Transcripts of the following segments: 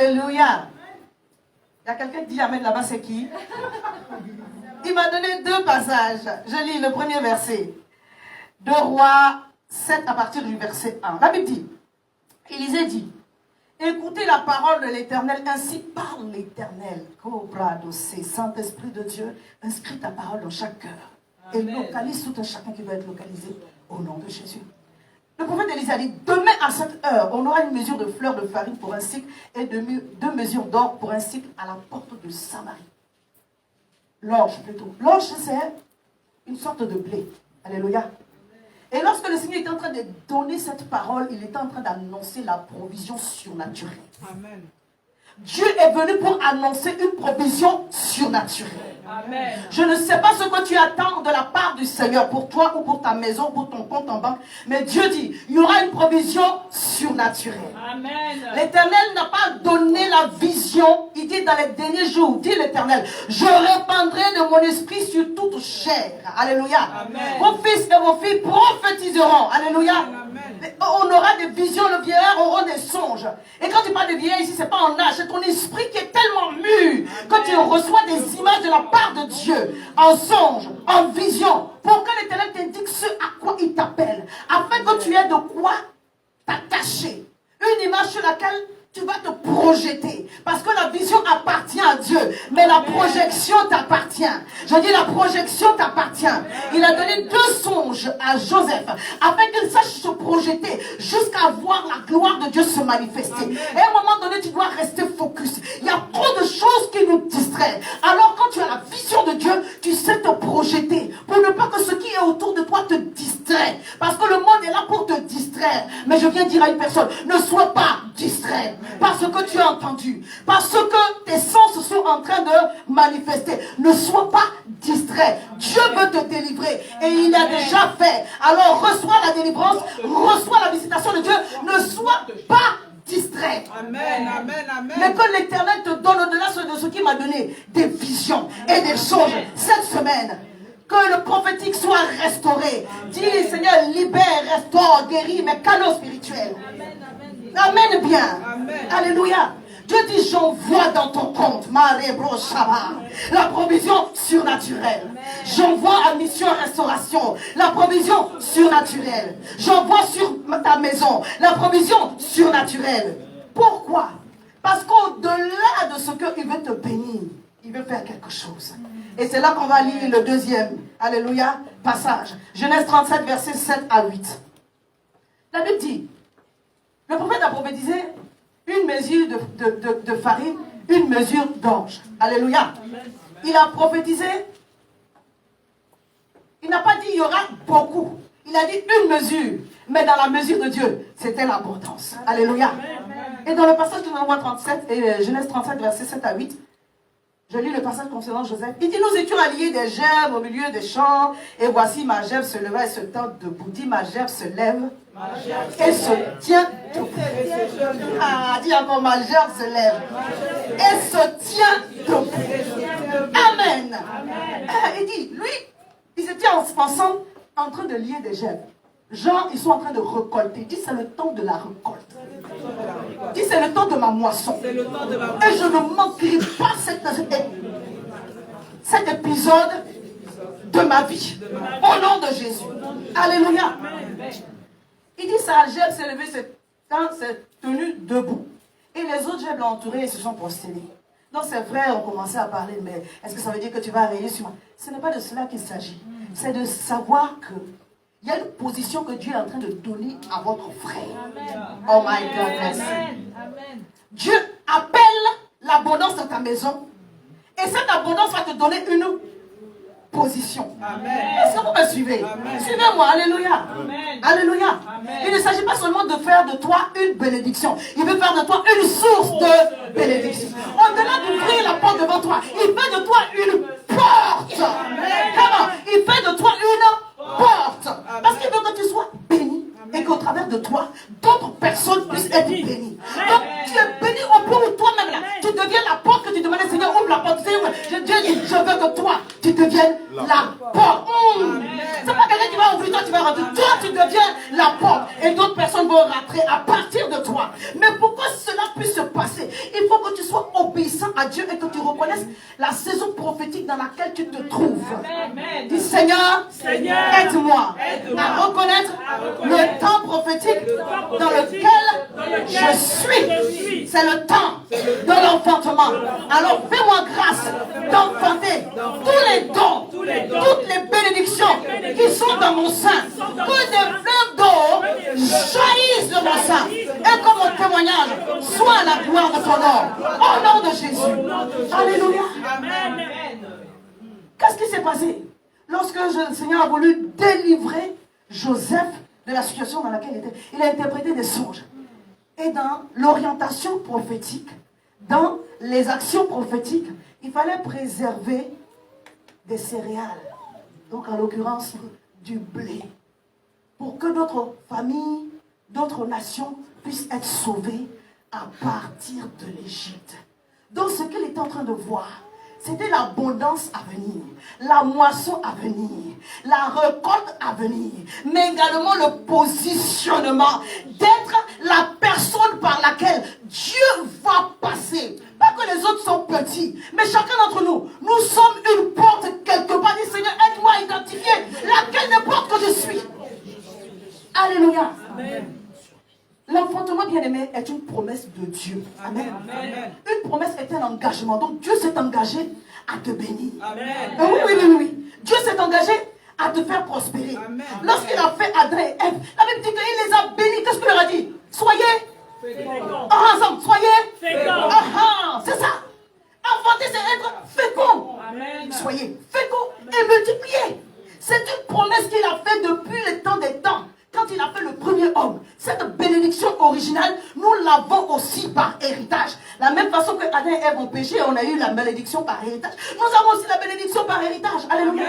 Alléluia. Il y a quelqu'un qui dit Amen là-bas, c'est qui? Il m'a donné 2 passages. Je lis le premier verset. 2 Rois 7 à partir du verset 1. La Bible dit, Élisée dit, écoutez la parole de l'Éternel, ainsi parle l'Éternel. Cobra dossé, Saint-Esprit de Dieu, inscris ta parole dans chaque cœur. Et localise tout un chacun qui doit être localisé au nom de Jésus. Le prophète Élisée a dit, demain à cette heure, on aura une mesure de fleurs de farine pour un cycle et 2 mesures d'or pour un cycle à la porte de Samarie. L'orge plutôt. L'orge, c'est une sorte de blé. Alléluia. Et lorsque le Seigneur était en train de donner cette parole, il était en train d'annoncer la provision surnaturelle. Amen. Dieu est venu pour annoncer une provision surnaturelle. Amen. Je ne sais pas ce que tu attends de la part du Seigneur pour toi ou pour ta maison, pour ton compte en banque, mais Dieu dit, il y aura une provision surnaturelle. Amen. L'Éternel n'a pas donné la vision, il dit dans les derniers jours, dit l'Éternel, je répandrai de mon esprit sur toute chair. Alléluia. Amen. Vos fils et vos filles prophétiseront. Alléluia. Amen. On aura des visions, le vieillard aura des songes. Et quand tu parles de vieillard ici, c'est pas en âge, c'est ton esprit qui est tellement mûr que tu reçois des images de la part de Dieu, en songe, en vision, pour que l'Éternel t'indique ce à quoi il t'appelle, afin que tu aies de quoi t'attacher. Une image sur laquelle tu vas te projeter. Parce que la vision appartient à Dieu. Mais la projection t'appartient. Je dis la projection t'appartient. Il a donné 2 songes à Joseph. Afin qu'il sache se projeter. Jusqu'à voir la gloire de Dieu se manifester. Amen. Et à un moment donné, tu dois rester focus. Il y a trop de choses qui nous distraient. Alors quand tu as la vision de Dieu, tu sais te projeter. Pour ne pas que ce qui est autour de toi te distrait. Parce que le monde est là pour te distraire. Mais je viens dire à une personne, ne sois pas distrait. Parce que tu as entendu, parce que tes sens sont en train de manifester. Ne sois pas distrait. Dieu veut te délivrer et il a déjà fait. Alors reçois la délivrance, reçois la visitation de Dieu. Ne sois pas distrait. Amen, amen, amen. Mais que l'Éternel te donne au-delà de ce qu'il m'a donné, des visions et des songes cette semaine. Que le prophétique soit restauré. Dis Seigneur, libère, restaure, guéris mes canaux spirituels. Amen bien. Amen. Alléluia. Dieu dit, j'envoie dans ton compte, Marebro Shaba, la provision surnaturelle. J'envoie à mission restauration, la provision surnaturelle. J'envoie sur ta maison, la provision surnaturelle. Pourquoi? Parce qu'au-delà de ce qu'il veut te bénir, il veut faire quelque chose. Et c'est là qu'on va lire le deuxième, alléluia, passage. Genèse 37, versets 7 à 8. La Bible dit, le prophète a prophétisé une mesure de farine, une mesure d'orge. Alléluia. Il a prophétisé. Il n'a pas dit il y aura beaucoup. Il a dit une mesure. Mais dans la mesure de Dieu, c'était l'abondance. Alléluia. Et dans le passage de Genèse 37, Genèse 37, versets 7 à 8, je lis le passage concernant Joseph. Il dit, nous étions alliés des gerbes au milieu des champs. Et voici ma gerbe se leva et se tint debout. Dit, ma gerbe se lève et se tient debout. Ah, dis encore, ma gerbe se lève et se tient debout. Amen. Il dit, lui, ils étaient ensemble en train de lier des gerbes. Genre, ils sont en train de récolter. Il dit, c'est le temps de la récolte. Il dit, c'est le temps de ma moisson. Et je ne manquerai pas cet épisode de ma vie. Au nom de Jésus. Alléluia. Il dit, sa gerbe s'est levée, s'est tenue debout. Et les autres gerbes l'ont entouré et se sont prosternés. Donc ses frères ont commencé à parler, mais est-ce que ça veut dire que tu vas régner sur moi? Ce n'est pas de cela qu'il s'agit. C'est de savoir que il y a une position que Dieu est en train de donner à votre frère. Amen. Oh my God. Amen. Dieu appelle l'abondance dans ta maison. Et cette abondance va te donner une position. Est-ce que vous me suivez? Suivez-moi. Alléluia. Amen. Alléluia. Amen. Il ne s'agit pas seulement de faire de toi une bénédiction. Il veut faire de toi une source de bénédiction. Au-delà d'ouvrir la porte devant toi, il fait de toi une porte. Comment? Il fait de toi une porte. Parce qu'il veut que tu sois béni et qu'au travers de toi, d'autres personnes puissent être bénies. Donc tu es béni au point où toi-même là, tu deviens la porte que tu demandais, Seigneur, ouvre la porte. Seigneur, Dieu dit, je veux que toi, tu deviennes la porte. C'est pas quelqu'un qui va ouvrir, toi tu vas rentrer. Toi tu deviens la porte. Et d'autres personnes vont rentrer à partir de toi. Mais pour que cela puisse se passer, il faut à Dieu et que tu reconnaisses la saison prophétique dans laquelle tu te trouves. Amen. Dis Seigneur, Seigneur, aide-moi aide-moi à reconnaître le temps prophétique dans lequel je suis. C'est le temps de l'enfantement. Alors fais-moi grâce d'enfanter tous les dons, toutes les bénédictions qui sont dans mon sein. Que des fleuves d'eau jaillissent de mon sein. Et que mon témoignage soit la gloire de ton nom. Au nom de Jésus. Alléluia. Qu'est-ce qui s'est passé lorsque le Seigneur a voulu délivrer Joseph de la situation dans laquelle il était? Il a interprété des songes. Et dans l'orientation prophétique, dans les actions prophétiques, il fallait préserver des céréales. Donc en l'occurrence du blé. Pour que d'autres familles, d'autres nations puissent être sauvées à partir de l'Égypte. Donc ce qu'il était en train de voir, c'était l'abondance à venir, la moisson à venir, la récolte à venir, mais également le positionnement d'être la personne par laquelle Dieu va passer. Pas que les autres sont petits, mais chacun d'entre nous, nous sommes une porte quelque part. Dis Seigneur, aide-moi à identifier laquelle des portes que je suis. Alléluia. Amen. L'enfantement, bien-aimé, est une promesse de Dieu. Amen. Amen. Une promesse est un engagement. Donc Dieu s'est engagé à te bénir. Oui. Dieu s'est engagé à te faire prospérer. Lorsqu'il a fait Adam et Ève, la Bible dit qu'il les a bénis. Qu'est-ce qu'il leur a dit? Soyez ensemble, soyez féconds. C'est ça. Enfanter, c'est être fécond. Amen. Soyez féconds et multipliez. C'est une promesse qu'il a faite depuis le temps des temps. Quand il a fait le premier homme, cette bénédiction originale, nous l'avons aussi par héritage. La même façon que Adam et Ève ont péché, on a eu la malédiction par héritage. Nous avons aussi la bénédiction par héritage. Alléluia.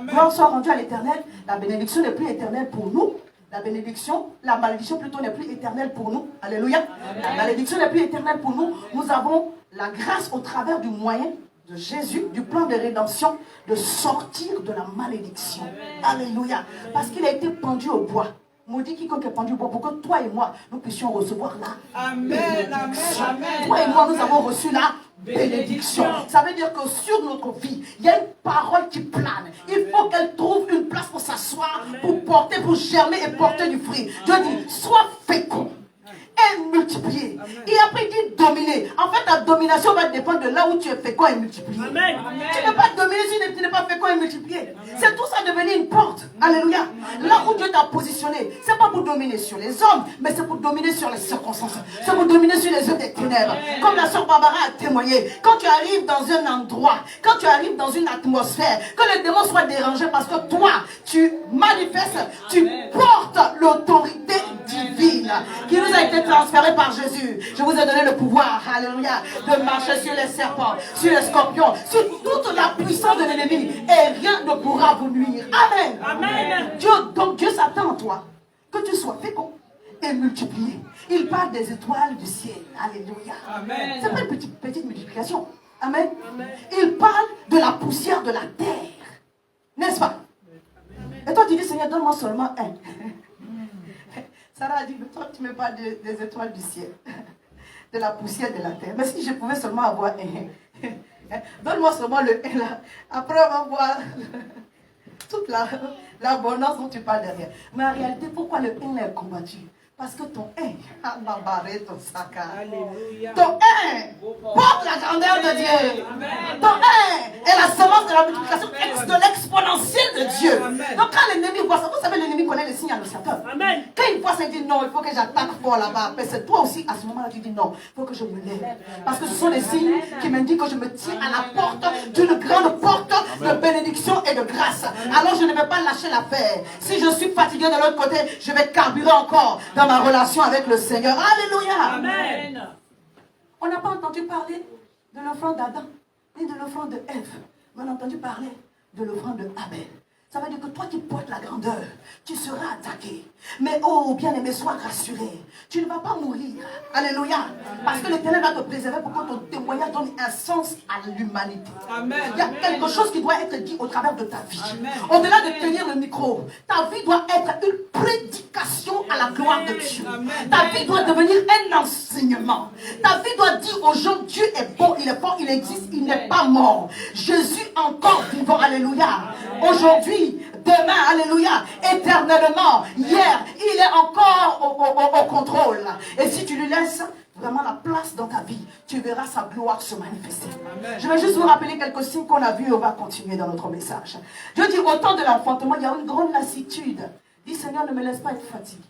Gloire soit rendue à l'éternel. La bénédiction n'est plus éternelle pour nous. La malédiction plutôt n'est plus éternelle pour nous. Alléluia. La malédiction n'est plus éternelle pour nous. Nous avons la grâce au travers du moyen de Jésus, du plan de rédemption, de sortir de la malédiction. Alléluia. Parce qu'il a été pendu au bois. Maudit quiconque est pendu au bois pour que toi et moi, nous puissions recevoir la bénédiction. Toi et moi, nous avons reçu la bénédiction. Ça veut dire que sur notre vie, il y a une parole qui plane. Il faut qu'elle trouve une place pour s'asseoir, pour porter, pour germer et porter du fruit. Dieu dit, sois fécond et multiplier. Et après il dit dominer. En fait, ta domination va dépendre de là où tu es fécond et multiplié. Amen. Tu ne peux pas dominer si tu n'es pas fécond et multiplié. C'est tout ça devenir une porte. Alléluia. Là où Dieu t'a positionné, c'est pas pour dominer sur les hommes, mais c'est pour dominer sur les circonstances. C'est pour dominer sur les œuvres des ténèbres. Comme la sœur Barbara a témoigné. Quand tu arrives dans un endroit, quand tu arrives dans une atmosphère, que les démons soient dérangés parce que toi, tu manifestes, tu portes l'autorité divine qui nous a été transférée par Jésus. Je vous ai donné le pouvoir, alléluia, de marcher sur les serpents, sur les scorpions, sur toute la puissance de l'ennemi, et rien ne pourra vous nuire. Amen. Amen. Donc Dieu s'attend à toi que tu sois fécond et multiplié. Il parle des étoiles du ciel. Alléluia. C'est pas une petite multiplication. Amen. Amen. Il parle de la poussière de la terre. N'est-ce pas? Et toi tu dis, Seigneur, donne-moi seulement un. Sarah a dit, toi tu me parles des étoiles du ciel, de la poussière de la terre. Mais si je pouvais seulement avoir un, donne-moi seulement le un là. Après on va voir toute l'abondance dont tu parles derrière. Mais en réalité, pourquoi le un est combattu? Parce que ton un a barré ton sac. Ton un porte la grandeur de Dieu. Ton un est la semence de la multiplication de l'exponentiel de Dieu. Donc quand l'ennemi voit ça, vous savez, l'ennemi connaît les signes annonciateurs. Quand il voit ça, il dit non, il faut que j'attaque fort là-bas. Mais c'est toi aussi, à ce moment-là, tu dis non, il faut que je me lève. Parce que ce sont les signes qui m'indiquent que je me tiens à la porte d'une grande porte de bénédiction et de grâce. Alors je ne vais pas lâcher l'affaire. Si je suis fatigué de l'autre côté, je vais carburer encore dans ma relation avec le Seigneur. Alléluia. Amen. On n'a pas entendu parler de l'offrande d'Adam ni de l'offrande de Ève, mais on a entendu parler de l'offrande de Abel. Ça veut dire que toi qui portes la grandeur, tu seras attaqué. Mais oh, bien-aimé, sois rassuré. Tu ne vas pas mourir. Alléluia. Parce que l'Éternel va te préserver pour que ton témoignage donne un sens à l'humanité. Il y a quelque chose qui doit être dit au travers de ta vie. Au-delà de tenir le micro, ta vie doit être une prédication à la gloire de Dieu. Ta vie doit devenir un enseignement. Ta vie doit dire aux gens, Dieu est bon, il est fort, il existe, il n'est pas mort. Jésus encore vivant. Alléluia. Aujourd'hui, demain, alléluia, éternellement, hier, il est encore au contrôle. Et si tu lui laisses vraiment la place dans ta vie, tu verras sa gloire se manifester. Amen. Je vais juste vous rappeler quelques signes qu'on a vus et on va continuer dans notre message. Dieu dit, au temps de l'enfantement, il y a une grande lassitude. Dis, Seigneur, ne me laisse pas être fatigué.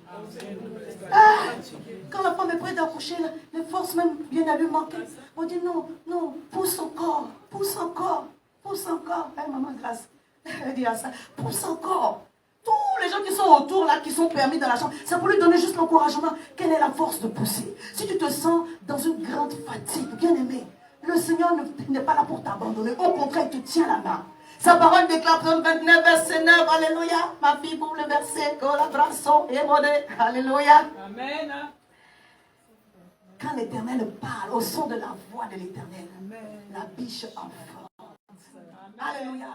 Quand la femme est prête d'accoucher, les forces même viennent à lui manquer. On dit, non, non, pousse encore, pousse encore, pousse encore. Maman Grâce, elle dit à ça, pousse encore. Tous les gens qui sont autour, là, qui sont permis dans la chambre, c'est pour lui donner juste l'encouragement. Quelle est la force de pousser? Si tu te sens dans une grande fatigue, bien aimé, le Seigneur n'est pas là pour t'abandonner. Au contraire, il te tient la main. Sa parole déclare Psaume 29, verset 9. Alléluia. Ma fille, pour le verset, collaboration et modèle. Alléluia. Amen. Quand l'Éternel parle, au son de la voix de l'Éternel, la biche en forme. Alléluia.